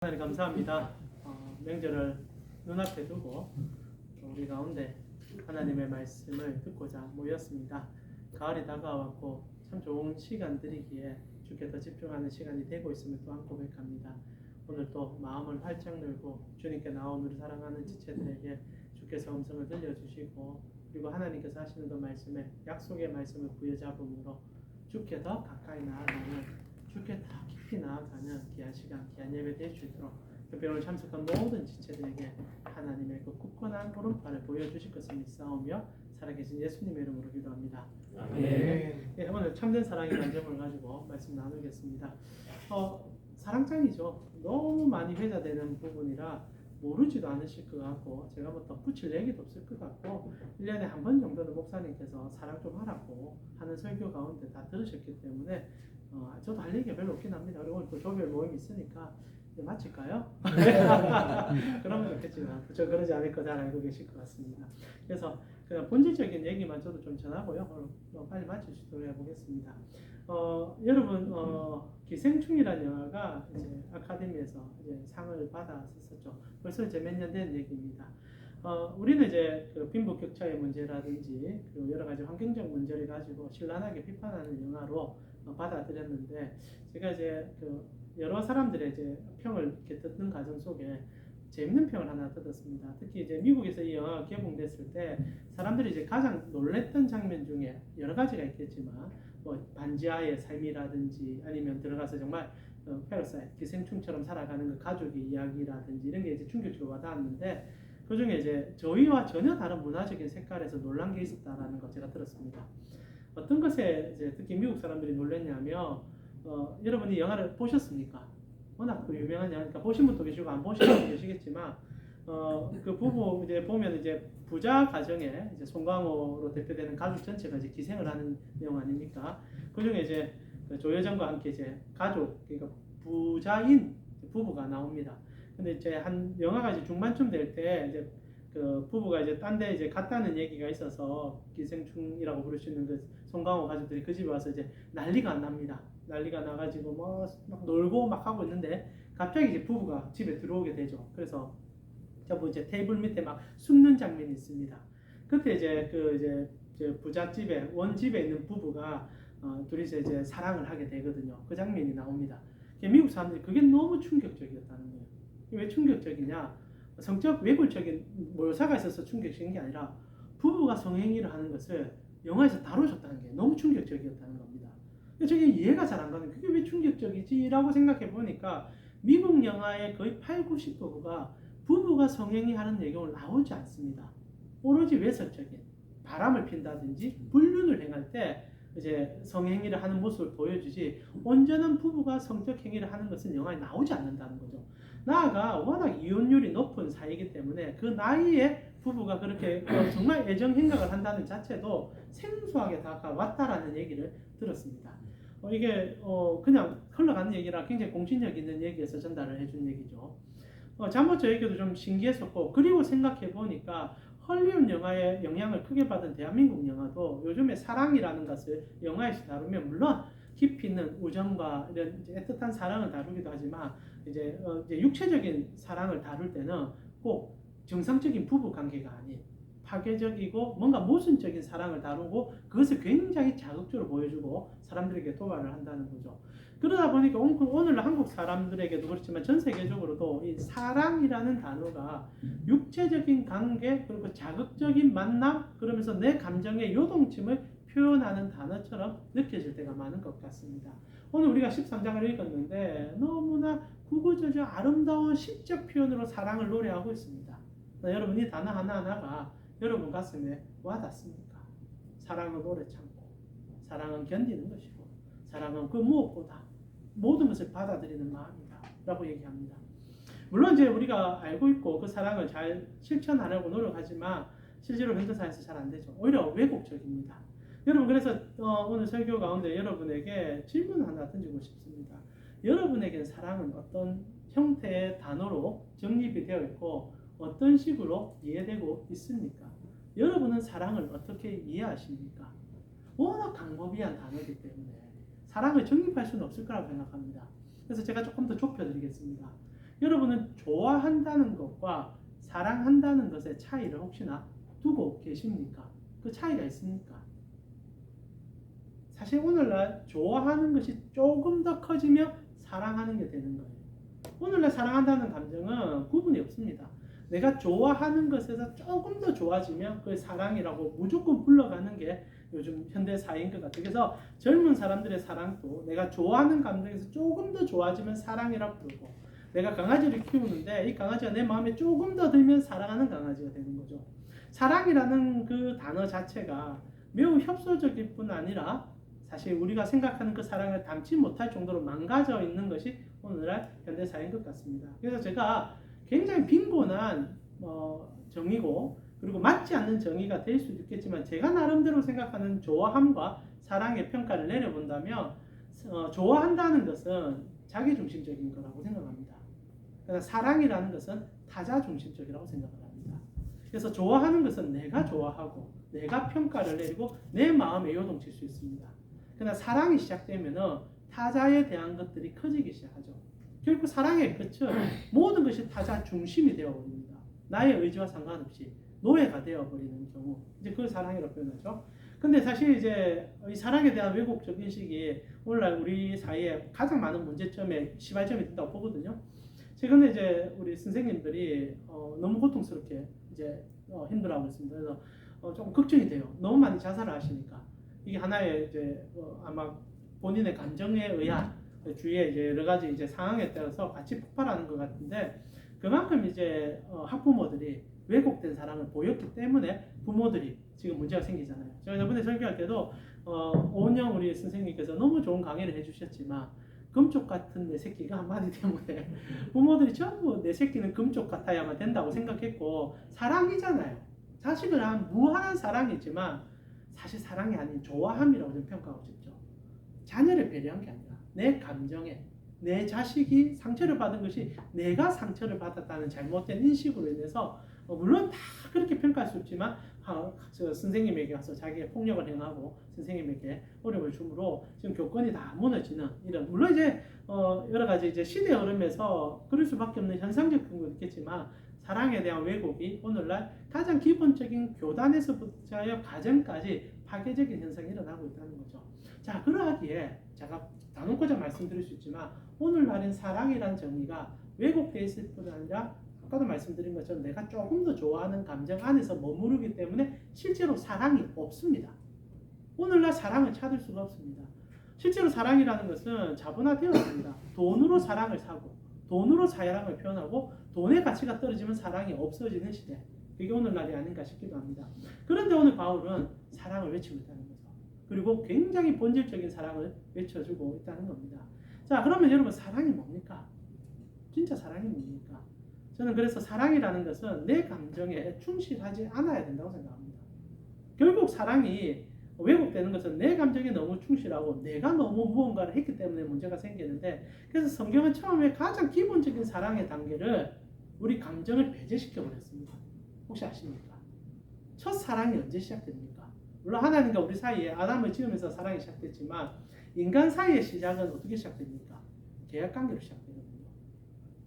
하나님 감사합니다. 명절을 눈앞에 두고 우리 가운데 하나님의 말씀을 듣고자 모였습니다. 가을이 다가왔고 참 좋은 시간들이기에 주께 더 집중하는 시간이 되고 있음을 또한 고백합니다. 오늘 또 마음을 활짝 열고 주님께 나온 우리 사랑하는 지체들에게 주께서 음성을 들려주시고 그리고 하나님께서 하시는 그 말씀에 약속의 말씀을 부여잡음으로 주께 더 가까이 나아가는 주께 더 깊이 나아가는 귀한 시간, 귀한 예배 될 수 있도록 특별히 오늘 참석한 모든 지체들에게 하나님의 그 굳건한 오른팔을 보여주실 것을 믿사오며 살아계신 예수님의 이름으로 기도합니다. 아멘. 네, 오늘 참된 사랑이라는 점을 가지고 말씀 나누겠습니다. 사랑장이죠. 너무 많이 회자되는 부분이라 모르지도 않으실 것 같고 제가 뭐 덧붙일 얘기도 없을 것 같고 1년에 한 번 정도는 목사님께서 사랑 좀 하라고 하는 설교 가운데 다 들으셨기 때문에 저도 할 얘기가 별로 없긴 합니다. 그리고 오늘 또 조별 모임이 있으니까 이제 마칠까요? 그러면 좋겠지만 저 그러지 않을 거 잘 알고 계실 것 같습니다. 그래서 그냥 본질적인 얘기만 저도 좀 전하고요. 빨리 마칠 수 있도록 해보겠습니다. 여러분 기생충이라는 영화가 이제 아카데미에서 이제 상을 받았었죠. 벌써 이제 몇 년 된 얘기입니다. 우리는 이제 그 빈부격차의 문제라든지 그리고 여러 가지 환경적 문제를 가지고 신랄하게 비판하는 영화로 받아들였는데 제가 이제 그 여러 사람들의 이제 평을 이렇게 듣는 과정 속에 재밌는 평을 하나 듣었습니다. 특히 이제 미국에서 이 영화가 개봉됐을 때 사람들이 이제 가장 놀랬던 장면 중에 여러 가지가 있겠지만 뭐 반지하의 삶이라든지 아니면 들어가서 정말 패러사이트 기생충처럼 살아가는 그 가족의 이야기라든지 이런 게 이제 충격적으로 와닿았는데 그 중에 이제 저희와 전혀 다른 문화적인 색깔에서 놀란 게 있었다라는 거 제가 들었습니다. 어떤 것에 이제 특히 미국 사람들이 놀랐냐면 여러분이 영화를 보셨습니까? 워낙 그 유명한 영화니까 보신 분도 계시고 안 보신 분도 계시겠지만 그 부부 이제 보면 이제 부자 가정에 이제 송강호로 대표되는 가족 전체가 이제 기생을 하는 내용 아닙니까? 그 중에 이제 그 조여정과 함께 이제 가족 그러니까 부자인 부부가 나옵니다. 근데 이제 한 영화가 이제 중반쯤 될 때 이제 그 부부가 이제 딴 데 이제 갔다는 얘기가 있어서 기생충이라고 부를 수 있는 그 송강호 가족들이 그 집에 와서 이제 난리가 안 납니다. 난리가 나가지고 막 놀고 막 하고 있는데 갑자기 이제 부부가 집에 들어오게 되죠. 그래서 전부 이제 테이블 밑에 막 숨는 장면이 있습니다. 그때 이제 그 이제 부잣집에 원집에 있는 부부가 둘이서 이제 사랑을 하게 되거든요. 그 장면이 나옵니다. 미국 사람들이 그게 너무 충격적이었다는 거예요. 왜 충격적이냐? 성적 외골적인 묘사가 있어서 충격적인 게 아니라 부부가 성행위를 하는 것을 영화에서 다뤄줬다는 게 너무 충격적이었다는 겁니다. 저게 이해가 잘 안 가는 그게 왜 충격적이지라고 생각해 보니까 미국 영화의 거의 8, 90%가 부부가 성행위 하는 내용을 나오지 않습니다. 오로지 외설적인 바람을 핀다든지 불륜을 행할 때 이제 성행위를 하는 모습을 보여주지 온전한 부부가 성적 행위를 하는 것은 영화에 나오지 않는다는 거죠. 나아가 워낙 이혼율이 높은 사이이기 때문에 그 나이에 부부가 그렇게 정말 애정 행각을 한다는 자체도 생소하게 다가왔다라는 얘기를 들었습니다. 이게 그냥 흘러가는 얘기라 굉장히 공신력 있는 얘기에서 전달을 해준 얘기죠. 잠옷 저 얘기도 좀 신기했었고 그리고 생각해 보니까 헐리우드 영화의 영향을 크게 받은 대한민국 영화도 요즘에 사랑이라는 것을 영화에서 다루면 물론 깊이 있는 우정과 이런 애틋한 사랑을 다루기도 하지만 이제 육체적인 사랑을 다룰 때는 꼭 정상적인 부부 관계가 아닌 파괴적이고 뭔가 모순적인 사랑을 다루고 그것을 굉장히 자극적으로 보여주고 사람들에게 도발을 한다는 거죠. 그러다 보니까 오늘 한국 사람들에게도 그렇지만 전 세계적으로도 이 사랑이라는 단어가 육체적인 관계 그리고 자극적인 만남 그러면서 내 감정의 요동침을 표현하는 단어처럼 느껴질 때가 많은 것 같습니다. 오늘 우리가 13장을 읽었는데 너무나 구구절절 아름다운 시적 표현으로 사랑을 노래하고 있습니다. 여러분 이 단어 하나하나가 여러분 가슴에 와닿습니까? 사랑은 오래 참고 사랑은 견디는 것이고 사랑은 그 무엇보다 모든 것을 받아들이는 마음이다 라고 얘기합니다. 물론 이제 우리가 알고 있고 그 사랑을 잘 실천하려고 노력하지만 실제로 현대사에서 잘 안 되죠. 오히려 왜곡적입니다. 여러분 그래서 오늘 설교 가운데 여러분에게 질문 하나 던지고 싶습니다. 여러분에게는 사랑은 어떤 형태의 단어로 정립이 되어 있고 어떤 식으로 이해되고 있습니까? 여러분은 사랑을 어떻게 이해하십니까? 워낙 광범위한 단어이기 때문에 사랑을 정립할 수는 없을 거라고 생각합니다. 그래서 제가 조금 더 좁혀드리겠습니다. 여러분은 좋아한다는 것과 사랑한다는 것의 차이를 혹시나 두고 계십니까? 그 차이가 있습니까? 사실 오늘날 좋아하는 것이 조금 더 커지면 사랑하는 게 되는 거예요. 오늘날 사랑한다는 감정은 구분이 없습니다. 내가 좋아하는 것에서 조금 더 좋아지면 그걸 사랑이라고 무조건 불러가는 게 요즘 현대 사회인 것 같아요. 그래서 젊은 사람들의 사랑도 내가 좋아하는 감정에서 조금 더 좋아지면 사랑이라고 부르고, 내가 강아지를 키우는데 이 강아지가 내 마음에 조금 더 들면 사랑하는 강아지가 되는 거죠. 사랑이라는 그 단어 자체가 매우 협소적일 뿐 아니라 사실 우리가 생각하는 그 사랑을 담지 못할 정도로 망가져 있는 것이 오늘날 현대사회인 것 같습니다. 그래서 제가 굉장히 빈곤한 정의고, 그리고 맞지 않는 정의가 될 수도 있겠지만, 제가 나름대로 생각하는 좋아함과 사랑의 평가를 내려본다면 좋아한다는 것은 자기중심적인 거라고 생각합니다. 그러나 사랑이라는 것은 타자중심적이라고 생각을 합니다. 그래서 좋아하는 것은 내가 좋아하고 내가 평가를 내리고 내 마음에 요동칠 수 있습니다. 그러나 사랑이 시작되면 타자에 대한 것들이 커지기 시작하죠. 결국 사랑의 끝은 모든 것이 타자 중심이 되어버립니다. 나의 의지와 상관없이 노예가 되어버리는 경우, 이제 그걸 사랑이라고 표현하죠. 근데 사실 이제 이 사랑에 대한 왜곡적 인식이 오늘날 우리 사회에 가장 많은 문제점에 시발점이 된다고 보거든요. 최근에 이제 우리 선생님들이 너무 고통스럽게 이제 힘들어하고 있습니다. 그래서 조금 걱정이 돼요. 너무 많이 자살을 하시니까. 이게 하나의 이제 아마 본인의 감정에 의한 주위에 이제 여러 가지 이제 상황에 따라서 같이 폭발하는 것 같은데, 그만큼 이제 학부모들이 왜곡된 사랑을 보였기 때문에 부모들이 지금 문제가 생기잖아요. 제가 저번에 설교할 때도 오은영 우리 선생님께서 너무 좋은 강의를 해주셨지만, 금쪽 같은 내 새끼가 한마디 때문에 부모들이 전부 내 새끼는 금쪽 같아야만 된다고 생각했고, 사랑이잖아요. 자식을 한 무한한 사랑이지만 사실 사랑이 아닌 좋아함이라고 좀 평가하고 싶죠. 자녀를 배려한 게 아니라 내 감정에 내 자식이 상처를 받은 것이 내가 상처를 받았다는 잘못된 인식으로 인해서 물론 다 그렇게 평가할 수 없지만 선생님에게 가서 자기의 폭력을 행하고 선생님에게 어려움을 주므로 지금 교권이 다 무너지는 이런, 물론 이제 여러 가지 이제 시대 흐름에서 그럴 수밖에 없는 현상적 근거도 있겠지만, 사랑에 대한 왜곡이 오늘날 가장 기본적인 교단에서부터 가정까지 파괴적인 현상이 일어나고 있다는 거죠. 자, 그러하기에 제가 나누고자 말씀드릴 수 있지만, 오늘날은 사랑이라는 정의가 왜곡되어 있을 뿐 아니라 아까도 말씀드린 것처럼 내가 조금 더 좋아하는 감정 안에서 머무르기 때문에 실제로 사랑이 없습니다. 오늘날 사랑을 찾을 수가 없습니다. 실제로 사랑이라는 것은 자본화되었습니다. 돈으로 사랑을 사고 돈으로 사랑을 표현하고 돈의 가치가 떨어지면 사랑이 없어지는 시대, 그게 오늘날이 아닌가 싶기도 합니다. 그런데 오늘 바울은 사랑을 외치고 있다는 거죠. 그리고 굉장히 본질적인 사랑을 외쳐주고 있다는 겁니다. 자, 그러면 여러분, 사랑이 뭡니까? 진짜 사랑이 뭡니까? 저는 그래서 사랑이라는 것은 내 감정에 충실하지 않아야 된다고 생각합니다. 결국 사랑이 왜곡되는 것은 내 감정에 너무 충실하고 내가 너무 무언가를 했기 때문에 문제가 생기는데, 그래서 성경은 처음에 가장 기본적인 사랑의 단계를 우리 감정을 배제시켜 버렸습니다. 혹시 아십니까? 첫 사랑이 언제 시작됩니까? 물론 하나님과 우리 사이에 아담을 지으면서 사랑이 시작됐지만, 인간 사이의 시작은 어떻게 시작됩니까? 계약관계로 시작되거든요.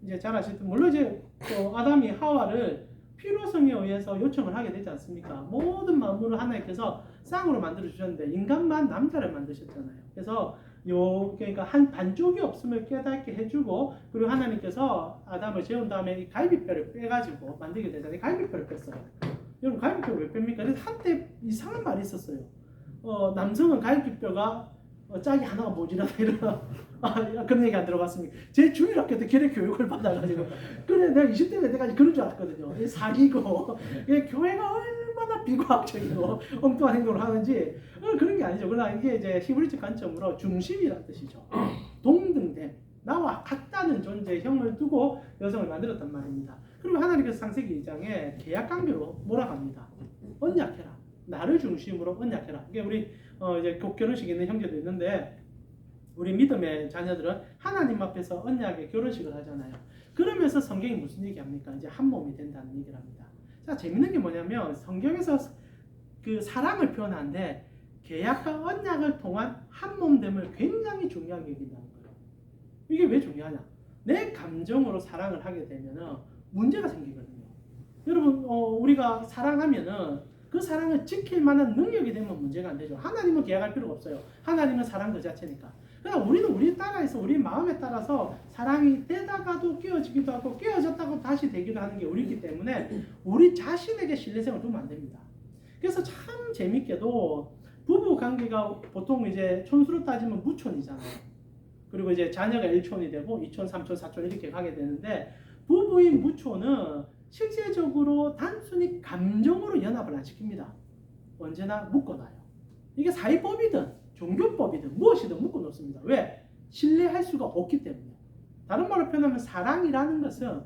이제 잘 아시듯이 물론 이제 또 아담이 하와를 필요성에 의해서 요청을 하게 되지 않습니까? 모든 만물을 하나님께서 쌍으로 만들어 주셨는데 인간만 남자를 만드셨잖아요. 그래서 그러니까 한 반쪽이 없음을 깨닫게 해주고, 그리고 하나님께서 아담을 재운 다음에 이 갈비뼈를 빼가지고 만들게 되잖아요. 갈비뼈를 뺐어요. 여러분, 갈비뼈를 왜 뺍니까? 그래서 한때 이상한 말이 있었어요. 남성은 갈비뼈가 짝이 하나가 모자라다 이런 그런 얘기 안 들어봤습니까? 제 중일학교 때 교회 교육을 받아가지고 그래 내가 20대 때까지 그런 줄 알았거든요. 사기고 교회가 얼마나 비과학적이고 엉뚱한 행동을 하는지 그런 게 아니죠. 그러나 이게 이제 히브리적 관점으로 중심이라는 뜻이죠. 동등됨, 나와 같다는 존재의 형을 두고 여성을 만들었단 말입니다. 그리고 하나님께서 창세기 2장에 계약관계로 몰아갑니다. 언약해라. 나를 중심으로 언약해라. 이게 우리 이제 결혼식 있는 형제도 있는데, 우리 믿음의 자녀들은 하나님 앞에서 언약의 결혼식을 하잖아요. 그러면서 성경이 무슨 얘기합니까? 이제 한 몸이 된다는 얘기를 합니다. 자, 재밌는 게 뭐냐면 성경에서 그 사랑을 표현하는데 계약과 언약을 통한 한 몸됨을 굉장히 중요하게 여긴다는 거예요. 이게 왜 중요하냐? 내 감정으로 사랑을 하게 되면은 문제가 생기거든요. 여러분 우리가 사랑하면은 그 사랑을 지킬 만한 능력이 되면 문제가 안 되죠. 하나님은 계약할 필요가 없어요. 하나님은 사랑 그 자체니까. 그러나 우리는 우리 따라서 우리 마음에 따라서 사랑이 되다가도 깨어지기도 하고 깨어졌다고 다시 되기도 하는 게 우리이기 때문에 우리 자신에게 신뢰성을 두면 안 됩니다. 그래서 참 재밌게도 부부 관계가 보통 이제 촌수로 따지면 무촌이잖아요. 그리고 이제 자녀가 1촌이 되고 2촌, 3촌, 4촌 이렇게 가게 되는데 부부인 무촌은 실제적으로 단순히 감정으로 연합을 안 시킵니다. 언제나 묶어놔요. 이게 사회법이든 종교법이든 무엇이든 묶어놓습니다. 왜? 신뢰할 수가 없기 때문에. 다른 말로 표현하면 사랑이라는 것은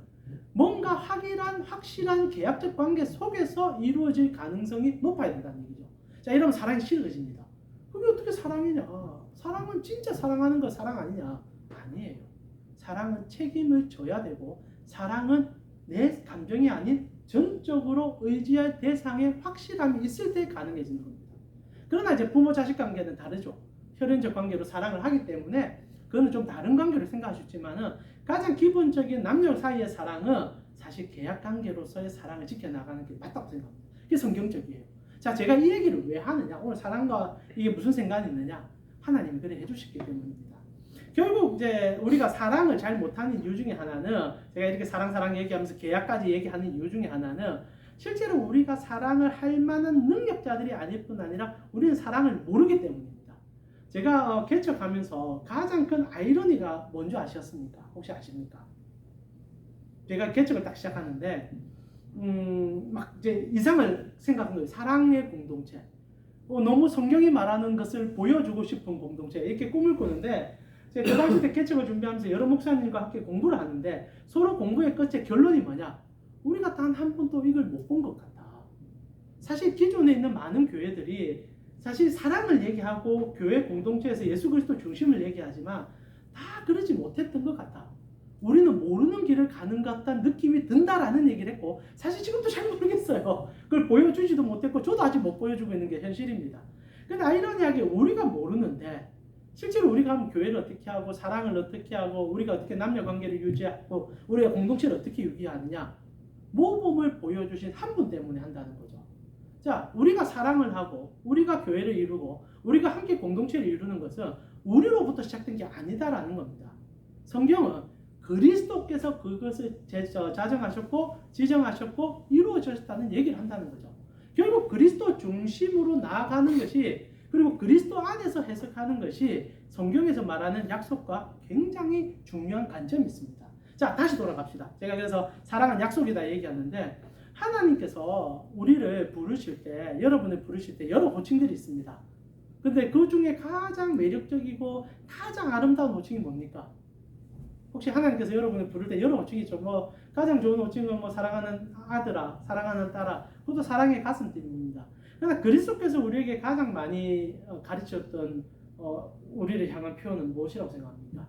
뭔가 확실한 계약적 관계 속에서 이루어질 가능성이 높아야 된다는 얘기죠. 자, 이러면 사랑이 싫어집니다. 그게 어떻게 사랑이냐? 사랑은 진짜 사랑하는 거 사랑 아니냐? 아니에요. 사랑은 책임을 져야 되고 사랑은 내 감정이 아닌 전적으로 의지할 대상의 확실함이 있을 때 가능해지는 겁니다. 그러나 이제 부모 자식 관계는 다르죠. 혈연적 관계로 사랑을 하기 때문에 그거는 좀 다른 관계로 생각하셨지만은 가장 기본적인 남녀 사이의 사랑은 사실 계약 관계로서의 사랑을 지켜나가는 게 맞다고 생각합니다. 그게 성경적이에요. 자, 제가 이 얘기를 왜 하느냐? 오늘 사랑과 이게 무슨 상관이 있느냐? 하나님이 그래 해주셨기 때문입니다. 결국 이제 우리가 사랑을 잘 못하는 이유 중에 하나는 제가 이렇게 사랑 얘기하면서 계약까지 얘기하는 이유 중에 하나는 실제로 우리가 사랑을 할 만한 능력자들이 아닐 뿐 아니라 우리는 사랑을 모르기 때문입니다. 제가 개척하면서 가장 큰 아이러니가 뭔지 아셨습니까? 혹시 아십니까? 제가 개척을 딱 시작하는데 막 이제 이상을 생각한 거예요. 사랑의 공동체. 너무 성경이 말하는 것을 보여주고 싶은 공동체 이렇게 꿈을 꾸는데 제가 그 당시 때 개척을 준비하면서 여러 목사님과 함께 공부를 하는데 서로 공부의 끝에 결론이 뭐냐? 우리가 단 한 번도 이걸 못 본 것 같다. 사실 기존에 있는 많은 교회들이 사실 사랑을 얘기하고 교회 공동체에서 예수 그리스도 중심을 얘기하지만 다 그러지 못했던 것 같다. 우리는 모르는 길을 가는 것 같다는 느낌이 든다라는 얘기를 했고 사실 지금도 잘 모르겠어요. 그걸 보여주지도 못했고 저도 아직 못 보여주고 있는 게 현실입니다. 근데 아이러니하게 우리가 모르는데 실제로 우리가 하면 교회를 어떻게 하고 사랑을 어떻게 하고 우리가 어떻게 남녀관계를 유지하고 우리가 공동체를 어떻게 유지하느냐 모범을 보여주신 한 분 때문에 한다는 거죠. 자, 우리가 사랑을 하고 우리가 교회를 이루고 우리가 함께 공동체를 이루는 것은 우리로부터 시작된 게 아니다라는 겁니다. 성경은 그리스도께서 그것을 자정하셨고 지정하셨고 이루어졌다는 얘기를 한다는 거죠. 결국 그리스도 중심으로 나아가는 것이 그리고 그리스도 안에서 해석하는 것이 성경에서 말하는 약속과 굉장히 중요한 관점이 있습니다. 자, 다시 돌아갑시다. 제가 그래서 사랑은 약속이다 얘기하는데 하나님께서 우리를 부르실 때 여러분을 부르실 때 여러 호칭들이 있습니다. 근데 그 중에 가장 매력적이고 가장 아름다운 호칭이 뭡니까? 혹시 하나님께서 여러분을 부를 때 여러 호칭이 있죠. 뭐 가장 좋은 호칭은 뭐 사랑하는 아들아, 사랑하는 딸아, 그것도 사랑의 가슴띠입니다. 그러나 그리스도께서 우리에게 가장 많이 가르쳤던 우리를 향한 표현은 무엇이라고 생각합니까?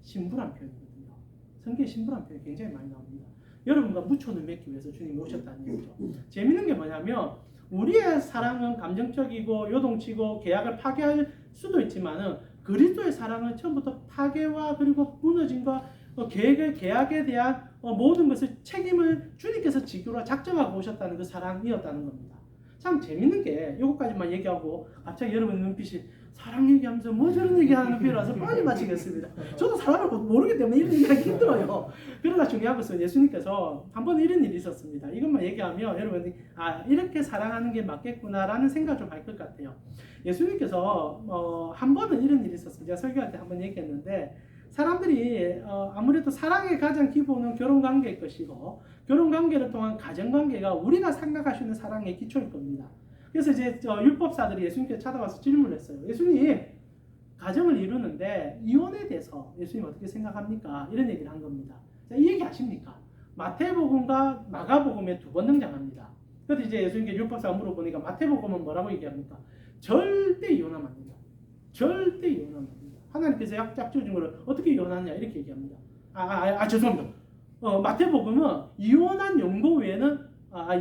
신부란 표현이거든요. 성경에 신부란 표현이 굉장히 많이 나옵니다. 여러분과 무촌을 맺기 위해서 주님이 오셨다는 얘기죠. 재밌는 게 뭐냐면 우리의 사랑은 감정적이고 요동치고 계약을 파괴할 수도 있지만은 그리스도의 사랑은 처음부터 파괴와 그리고 무너짐과 계약에 대한 모든 것을 책임을 주님께서 지기로 작정하고 오셨다는 그 사랑이었다는 겁니다. 참 재밌는 게 이것까지만 얘기하고 갑자기 여러분 눈빛이 사랑 얘기하면서 뭐 저런 얘기하는 눈빛이라서 빨리 마치겠습니다. 저도 사람을 모르기 때문에 이런 얘기하기 힘들어요. 그러나 중요한 것은 예수님께서 한 번 이런 일이 있었습니다. 이것만 얘기하면 여러분이 이렇게 사랑하는 게 맞겠구나라는 생각을 좀 할 것 같아요. 예수님께서 한 번은 이런 일이 있었습니다. 제가 설교할 때 한 번 얘기했는데 사람들이 아무래도 사랑의 가장 기본은 결혼관계일 것이고 결혼관계를 통한 가정관계가 우리가 생각할 수 있는 사랑의 기초일 겁니다. 그래서 이제 율법사들이 예수님께 찾아와서 질문을 했어요. 예수님, 가정을 이루는데 이혼에 대해서 예수님 어떻게 생각합니까? 이런 얘기를 한 겁니다. 자, 이 얘기 아십니까? 마태복음과 마가복음에 두 번 등장합니다. 그래서 이제 예수님께 율법사가 물어보니까 마태복음은 뭐라고 얘기합니까? 절대 이혼하면 안 된다. 절대 이혼하면 안 된다. 하나님께서 약속준 것을 어떻게 이혼하느냐 이렇게 얘기합니다. 죄송합니다. 마태복음은 이혼한 연고 외에는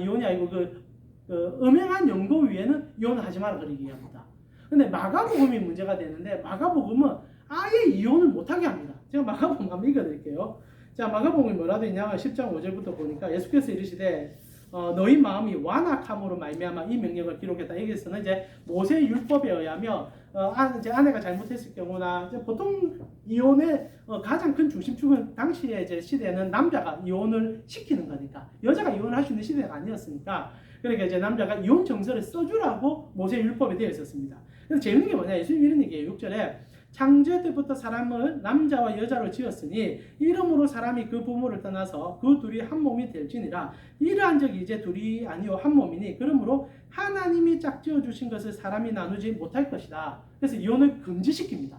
이혼이 아니고 음행한 연고 위에는 이혼을 하지 마라 그렇게 얘기합니다. 근데 마가복음이 문제가 되는데 마가복음은 아예 이혼을 못하게 합니다. 제가 마가복음 한번 읽어드릴게요. 자, 마가복음이 뭐라도 있냐면 10장 5절부터 보니까 예수께서 이르시되 너희 마음이 완악함으로 말미암아 이 명령을 기록했다. 여기서는 이제 모세 율법에 의하면 이제 아내가 잘못했을 경우나 이제 보통 이혼의 가장 큰 중심축은 당시에 이제 시대는 남자가 이혼을 시키는 거니까 여자가 이혼을 할 수 있는 시대가 아니었으니까 그러니까 이제 남자가 이혼 정서를 써주라고 모세 율법에 되어 있었습니다. 그래서 재밌는 게 뭐냐? 예수님 이런 얘기예요. 6절에 창조 때부터 사람을 남자와 여자로 지었으니 이러므로 사람이 그 부모를 떠나서 그 둘이 한 몸이 될지니라. 이러한 적이 이제 둘이 아니요 한 몸이니 그러므로 하나님이 짝지어 주신 것을 사람이 나누지 못할 것이다. 그래서 이혼을 금지시킵니다.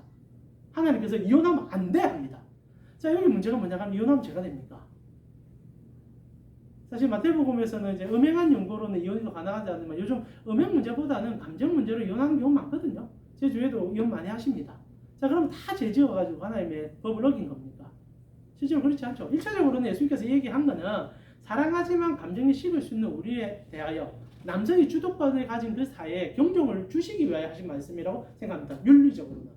하나님께서 이혼하면 안 돼 합니다. 자, 여기 문제가 뭐냐 하면 이혼하면 죄가 됩니까? 사실 마태복음에서는 이제 음행한 연고로는 이혼이 더 가능하지 않지만 요즘 음행 문제보다는 감정 문제로 이혼하는 경우 많거든요. 제 주위에도 이혼 많이 하십니다. 자, 그럼 다 죄지어가지고 하나님의 법을 어긴 겁니까? 실제로 그렇지 않죠. 1차적으로는 예수님께서 얘기한 거는 사랑하지만 감정이 식을 수 있는 우리에 대하여 남성이 주도권을 가진 그 사회에 경종을 주시기 위하여 하신 말씀이라고 생각합니다. 윤리적으로는.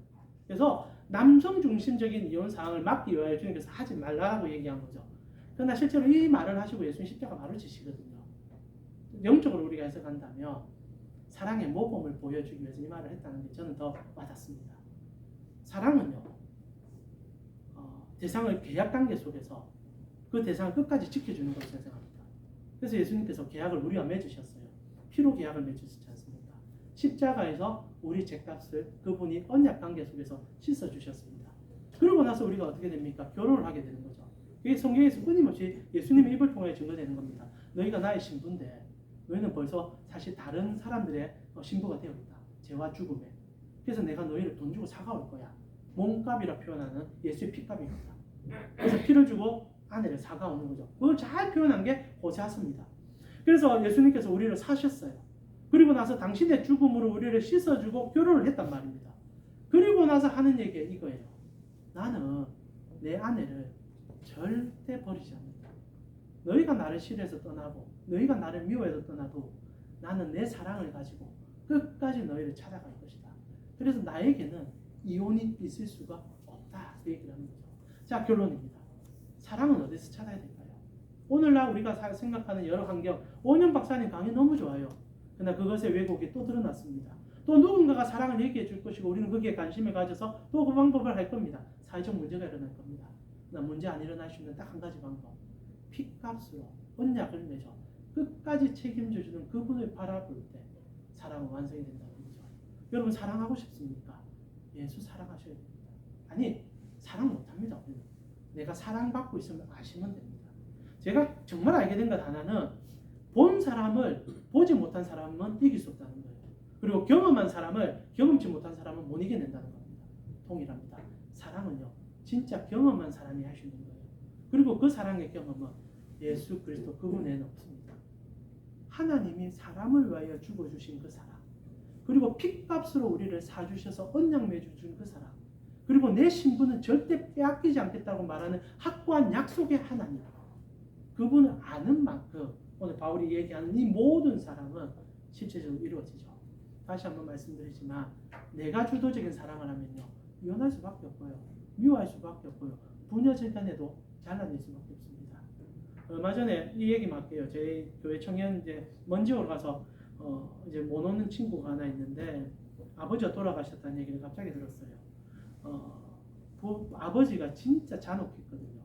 그래서 남성 중심적인 이혼 상황을 막기 위하여 주님께서 하지 말라고 얘기한 거죠. 그러나 실제로 이 말을 하시고 예수님 십자가 바로 지시거든요. 영적으로 우리가 해석한다면 사랑의 모범을 보여주기 위해서 이 말을 했다는 게 저는 더 와닿습니다. 사랑은요, 대상을 계약 관계 속에서 그 대상을 끝까지 지켜주는 것을 생각합니다. 그래서 예수님께서 계약을 우리와 맺으셨어요. 피로 계약을 맺으셨지 않습니까? 십자가에서 우리 죄값을 그분이 언약 관계 속에서 씻어주셨습니다. 그러고 나서 우리가 어떻게 됩니까? 결혼을 하게 되는 거죠. 이게 성경에서 끊임없이 예수님의 입을 통해 증거되는 겁니다. 너희가 나의 신부인데 너희는 벌써 사실 다른 사람들의 신부가 되어 있다. 죄와 죽음에. 그래서 내가 너희를 돈 주고 사가올 거야. 몸값이라 표현하는 예수의 피값입니다. 그래서 피를 주고 아내를 사가오는 거죠. 그걸 잘 표현한 게 호세아서입니다. 그래서 예수님께서 우리를 사셨어요. 그리고 나서 당신의 죽음으로 우리를 씻어주고 결혼을 했단 말입니다. 그리고 나서 하는 얘기가 이거예요. 나는 내 아내를 절대 버리지 않는다. 너희가 나를 싫어해서 떠나고 너희가 나를 미워해서 떠나도 나는 내 사랑을 가지고 끝까지 너희를 찾아갈 것이다. 그래서 나에게는 이혼이 있을 수가 없다. 그 얘기를 하는 거죠. 자, 결론입니다. 사랑은 어디서 찾아야 될까요? 오늘날 우리가 생각하는 여러 환경, 5년 박사님 강의 너무 좋아요. 그러나 그것의 왜곡이 또 드러났습니다. 또 누군가가 사랑을 얘기해 줄 것이고 우리는 거기에 관심을 가져서 또 그 방법을 할 겁니다. 사회적 문제가 일어날 겁니다. 그러나 문제 안 일어날 수 있는 딱 한 가지 방법. 피값으로 언약을 맺어 끝까지 책임져주는 그분을 바라볼 때 사랑은 완성이 된다는 거죠. 여러분 사랑하고 싶습니까? 예수 사랑하셔야 됩니다. 아니 사랑 못합니다. 우리는. 내가 사랑받고 있으면 아시면 됩니다. 제가 정말 알게 된 것 하나는 본 사람을 보지 못한 사람은 이길 수 없다는 거예요. 그리고 경험한 사람을 경험치 못한 사람은 못 이겨낸다는 겁니다. 동일합니다. 사랑은요. 진짜 경험한 사람이 할 수 있는 거예요. 그리고 그 사랑의 경험은 예수 그리스도 그분 외에는 없습니다. 하나님이 사람을 위하여 죽어주신 그 사랑, 그리고 핏값으로 우리를 사주셔서 언약 맺어준 그 사랑, 그리고 내 신분은 절대 빼앗기지 않겠다고 말하는 확고한 약속의 하나님, 그분을 아는 만큼 오늘 바울이 얘기하는 이 모든 사랑은 실제적으로 이루어지죠. 다시 한번 말씀드리지만 내가 주도적인 사랑을 하면요 이혼할 수밖에 없고요, 미워할 수밖에 없고요, 부녀질간에도 잘라낼 수밖에 없습니다. 얼마 전에 이 얘기 할게요. 저희 교회 청년 이제 먼지로 가서 이제 못 오는 친구가 하나 있는데 아버지가 돌아가셨다는 얘기를 갑자기 들었어요. 아버지가 진짜 잔혹했거든요.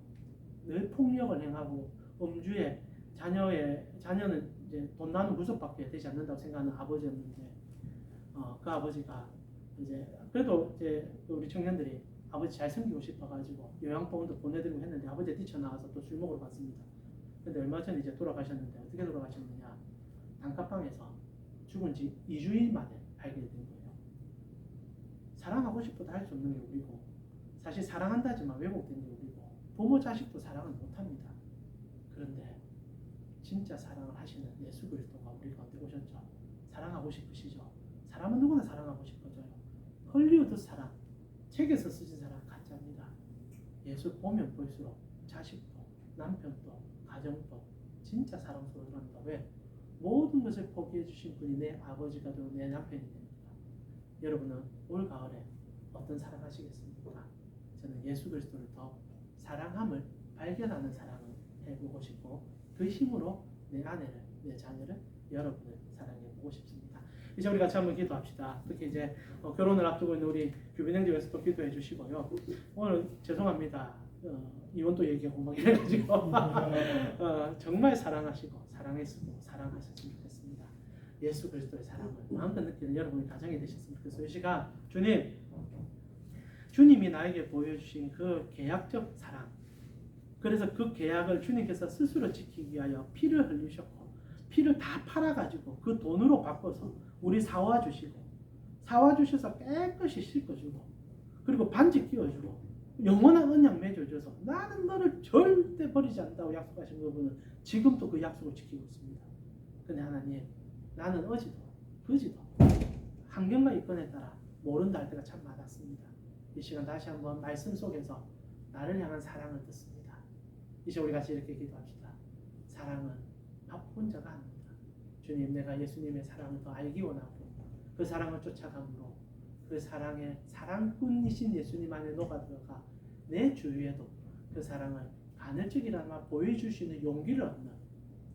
늘 폭력을 행하고 음주에 자녀는 이제 돈 나는 구속밖에 되지 않는다고 생각하는 아버지였는데 그 아버지가 이제 그래도 이제 우리 청년들이 아버지 잘 섬기고 싶어가지고 요양병원도 보내드리고 했는데 아버지가 뛰쳐나와서 또 술 먹으러 갔습니다. 근데 얼마 전에 이제 돌아가셨는데 어떻게 돌아가셨느냐, 단칸방에서 죽은 지 2주일 만에 발견된 거예요. 사랑하고 싶어도 할 수 없는 게 우리고, 사실 사랑한다지만 왜곡된 게 우리고, 부모 자식도 사랑을 못합니다. 그런데 진짜 사랑을 하시는 예수 그리스도가 우리 가운데 오셨죠. 사랑하고 싶으시죠? 사람은 누구나 사랑하고 싶어져요. 헐리우드 사랑, 책에서 쓰신 사랑 가짜입니다. 예수 보면 볼수록 자식도 남편도 가정도 진짜 사랑스러워 합니다. 왜? 모든 것을 포기해 주신 분이 내 아버지가 되고 내 남편이 됩니다. 여러분은 올 가을에 어떤 사랑 하시겠습니까? 저는 예수 그리스도를 더 사랑함을 발견하는 사랑을 해보고 싶고 그 힘으로 내 아내를, 내 자녀를, 여러분을 사랑해보고 싶습니다. 이제 우리 같이 한번 기도합시다. 특히 이제 결혼을 앞두고 있는 우리 규빈 형제께서 또 기도해 주시고요. 오늘 죄송합니다. 이혼 또 얘기하고 막 이래가지고 정말 사랑하시고 사랑했으고 사랑하셨으면 좋겠습니다. 예수 그리스도의 사랑을 마음껏 느끼는 여러분의 가정이 되셨으면 좋겠어요. 이 시간 주님이 나에게 보여주신 그 계약적 사랑, 그래서 그 계약을 주님께서 스스로 지키기 위하여 피를 흘리셨고 피를 다 팔아가지고 그 돈으로 바꿔서 우리 사와주셔서 깨끗이 씻어주고 그리고 반지 끼워주고 영원한 언약 맺어줘서 나는 너를 절대 버리지 않는다고 약속하신 부분은 지금도 그 약속을 지키고 있습니다. 근데 하나님, 나는 어지도 그지도 환경과 여건에 따라 모른다 할 때가 참 많았습니다. 이 시간 다시 한번 말씀 속에서 나를 향한 사랑을 듣습니다. 이제 우리 같이 이렇게 기도합시다. 사랑은 나 혼자가 아닙니다. 주님, 내가 예수님의 사랑을 더 알기 원하고 그 사랑을 쫓아감으로 그 사랑의 사랑꾼이신 예수님 안에 녹아들어가 내 주위에도 그 사랑을 가늘적이라마 보여주시는 용기를 얻는,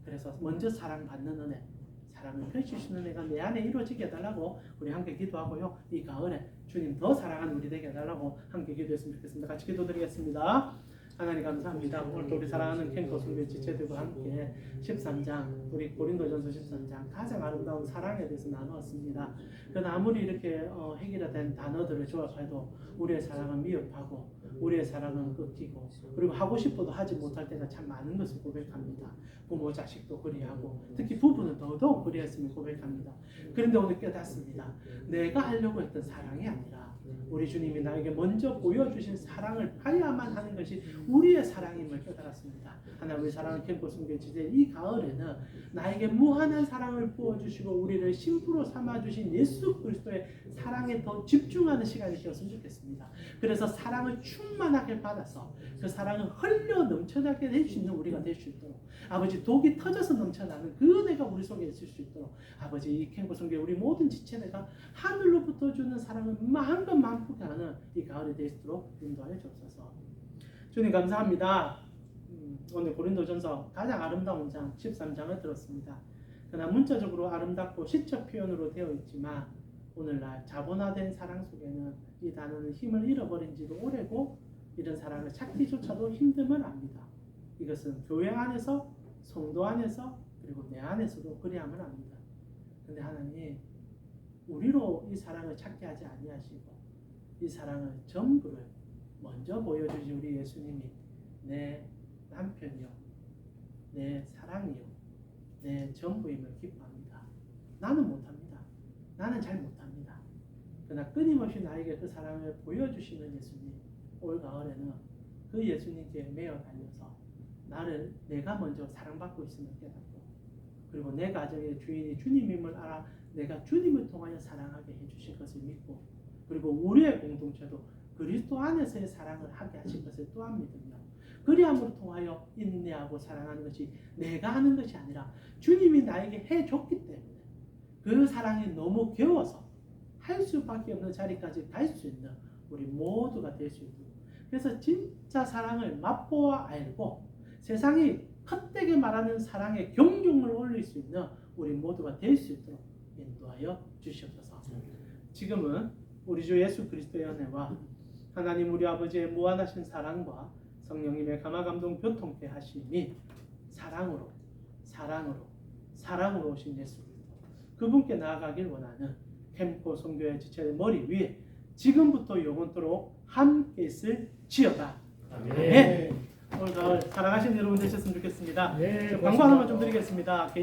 그래서 먼저 사랑받는 은혜, 사랑을 펼치시는 은혜가 내 안에 이루어지게 해달라고 우리 함께 기도하고요. 이 가을에 주님 더 사랑하는 우리 되게 해달라고 함께 기도했으면 좋겠습니다. 같이 기도드리겠습니다. 하나님 감사합니다. 오늘도 우리 사랑하는 캔커 선교 지체들과 함께 13장 우리 고린도전서 13장 가장 아름다운 사랑에 대해서 나누었습니다. 그러나 아무리 이렇게 해결된 단어들을 조합해도 우리의 사랑은 미흡하고 우리의 사랑은 끊기고 그리고 하고 싶어도 하지 못할 때가 참 많은 것을 고백합니다. 부모 자식도 그리하고 특히 부부는 더더욱 그리했음을 고백합니다. 그런데 오늘 깨닫습니다. 내가 하려고 했던 사랑이 아니라 우리 주님이 나에게 먼저 보여주신 사랑을 봐야만 하는 것이 우리의 사랑임을 깨달았습니다. 하나님, 우리 사랑하는 캠프 선교 지대 이 가을에는 나에게 무한한 사랑을 부어주시고 우리를 신부로 삼아주신 예수 그리스도의 사랑에 더 집중하는 시간이 되었으면 좋겠습니다. 그래서 사랑을 충만하게 받아서 그 사랑을 흘려 넘쳐나게 될 수 있는 우리가 될 수 있도록, 아버지, 독이 터져서 넘쳐나는 그 은혜가 우리 속에 있을 수 있도록, 아버지, 이 캠프 선교 우리 모든 지체들과 하늘로부터 주는 사랑을 마음껏 만끽 하는 이 가을이 될 수 있도록 인도하여 주옵소서. 주님 감사합니다. 오늘 고린도전서 가장 아름다운 장 13장을 들었습니다. 그러나 문자적으로 아름답고 시적 표현으로 되어 있지만 오늘날 자본화된 사랑 속에는 이 단어는 힘을 잃어버린 지도 오래고 이런 사랑을 찾기조차도 힘듦을 압니다. 이것은 교회 안에서, 성도 안에서, 그리고 내 안에서도 그리함을 압니다. 그런데 하나님, 우리로 이 사랑을 찾게 하지 아니하시고 이 사랑을 전부를 먼저 보여주신 우리 예수님이 내 남편이요, 내 사랑이요, 내 전부임을 기뻐합니다. 나는 못합니다. 나는 잘 못합니다. 그러나 끊임없이 나에게 그 사랑을 보여주시는 예수님, 올 가을에는 그 예수님께 매어 달려서 내가 먼저 사랑받고 있음을 깨닫고 그리고 내 가정의 주인이 주님임을 알아 내가 주님을 통하여 사랑하게 해주실 것을 믿고 그리고 우리의 공동체도 그리스도 안에서의 사랑을 하게 하실 것을 또한 믿으며 그리함으로 통하여 인내하고 사랑하는 것이 내가 하는 것이 아니라 주님이 나에게 해줬기 때문에 그 사랑이 너무 겨워서 할 수밖에 없는 자리까지 갈 수 있는 우리 모두가 될 수 있도록, 그래서 진짜 사랑을 맛보아 알고 세상이 헛되게 말하는 사랑의 경종을 올릴 수 있는 우리 모두가 될 수 있도록 인도하여 주시옵소서. 지금은 우리 주 예수 그리스도의 은혜와 하나님 우리 아버지의 무한하신 사랑과 성령님의 감화감동 교통케 하심이 사랑으로 오신 예수 그리스도 그분께 나아가길 원하는 캠코 선교의 지체의 머리 위에 지금부터 영원토록 함께 있을지어다. 아멘. 오늘 가을 사랑하시는 여러분 되셨으면 좋겠습니다. 광고 하나만 좀 드리겠습니다.